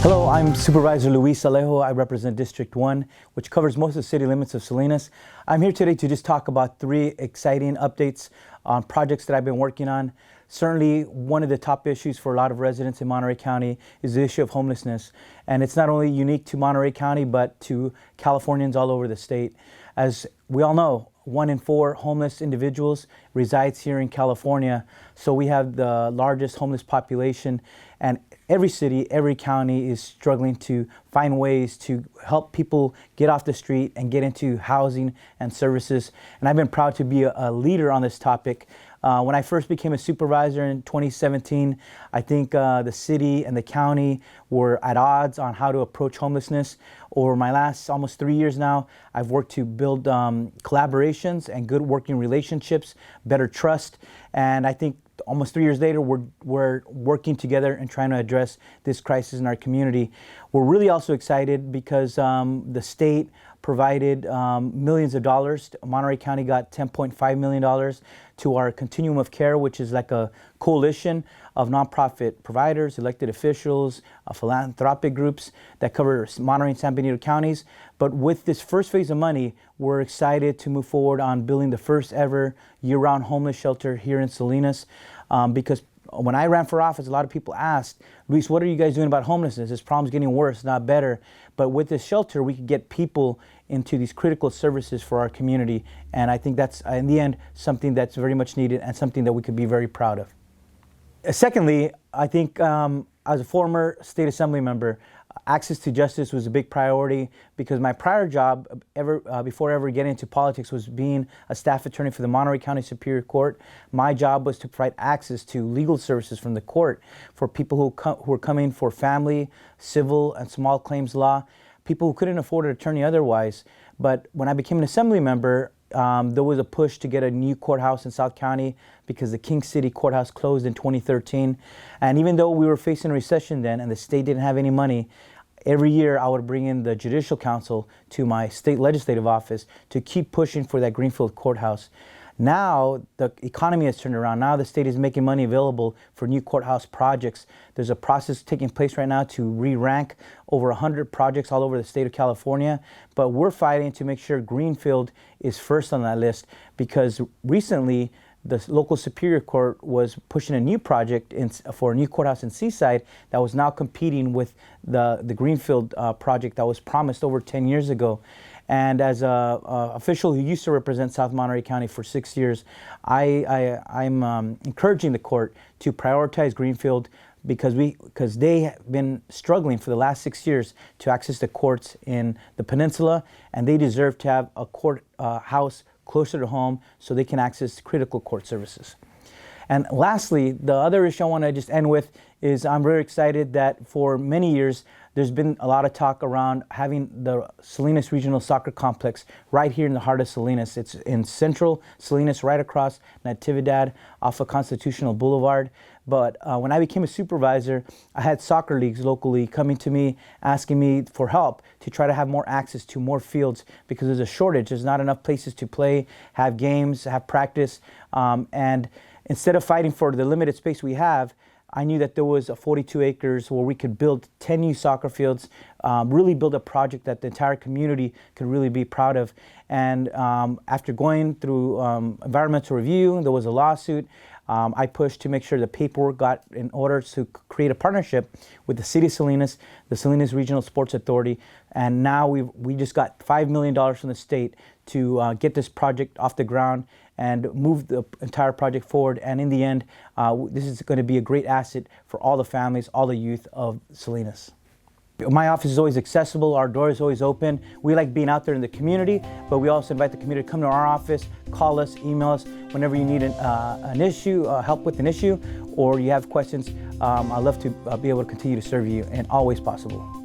Hello, I'm Supervisor Luis Alejo. I represent District 1, which covers most of the city limits of Salinas. I'm here today to just talk about 3 exciting updates on projects that I've been working on. Certainly, one of the top issues for a lot of residents in Monterey County is the issue of homelessness. And it's not only unique to Monterey County, but to Californians all over the state. As we all know, 1 in 4 homeless individuals resides here in California. So we have the largest homeless population, and every city, every county is struggling to find ways to help people get off the street and get into housing and services. And I've been proud to be a leader on this topic. When I first became a supervisor in 2017, I think the city and the county were at odds on how to approach homelessness. Over my last almost 3 years now, I've worked to build collaborations and good working relationships, better trust, and I think almost 3 years later, we're working together and trying to address this crisis in our community. We're really also excited because the state provided millions of dollars. Monterey County got $10.5 million to our Continuum of Care, which is like a coalition of nonprofit providers, elected officials, philanthropic groups that cover Monterey and San Benito counties. But with this first phase of money, we're excited to move forward on building the first ever year-round homeless shelter here in Salinas. Because when I ran for office, a lot of people asked, Luis, what are you guys doing about homelessness? This problem's getting worse, not better. But with this shelter, we could get people into these critical services for our community. And I think that's, in the end, something that's very much needed and something that we could be very proud of. Secondly, I think as a former state assembly member, access to justice was a big priority because my prior job, before ever getting into politics, was being a staff attorney for the Monterey County Superior Court. My job was to provide access to legal services from the court for people who were coming for family, civil, and small claims law, people who couldn't afford an attorney otherwise. But when I became an assembly member, there was a push to get a new courthouse in South County because the King City courthouse closed in 2013. And even though we were facing a recession then and the state didn't have any money, every year I would bring in the Judicial Council to my state legislative office to keep pushing for that Greenfield courthouse. Now the economy has turned around. Now the state is making money available for new courthouse projects. There's a process taking place right now to re-rank over 100 projects all over the state of California. But we're fighting to make sure Greenfield is first on that list because recently the local Superior Court was pushing a new project for a new courthouse in Seaside that was now competing with the Greenfield project that was promised over 10 years ago. And as an official who used to represent South Monterey County for 6 years, I'm encouraging the court to prioritize Greenfield because they have been struggling for the last 6 years to access the courts in the peninsula, and they deserve to have a court house closer to home so they can access critical court services. And lastly, the other issue I want to just end with is I'm very excited that for many years there's been a lot of talk around having the Salinas Regional Soccer Complex right here in the heart of Salinas. It's in central Salinas, right across Natividad off of Constitutional Boulevard. But when I became a supervisor, I had soccer leagues locally coming to me, asking me for help to try to have more access to more fields because there's a shortage. There's not enough places to play, have games, have practice. And instead of fighting for the limited space we have, I knew that there was 42 acres where we could build 10 new soccer fields, really build a project that the entire community could really be proud of. And after going through environmental review, there was a lawsuit. I pushed to make sure the paperwork got in order to create a partnership with the City of Salinas, the Salinas Regional Sports Authority, and now we just got $5 million from the state to get this project off the ground and move the entire project forward. And in the end, this is going to be a great asset for all the families, all the youth of Salinas. My office is always accessible. Our door is always open. We like being out there in the community, but we also invite the community to come to our office, call us, email us whenever you need an issue, help with an issue, or you have questions. I'd love to be able to continue to serve you and always possible.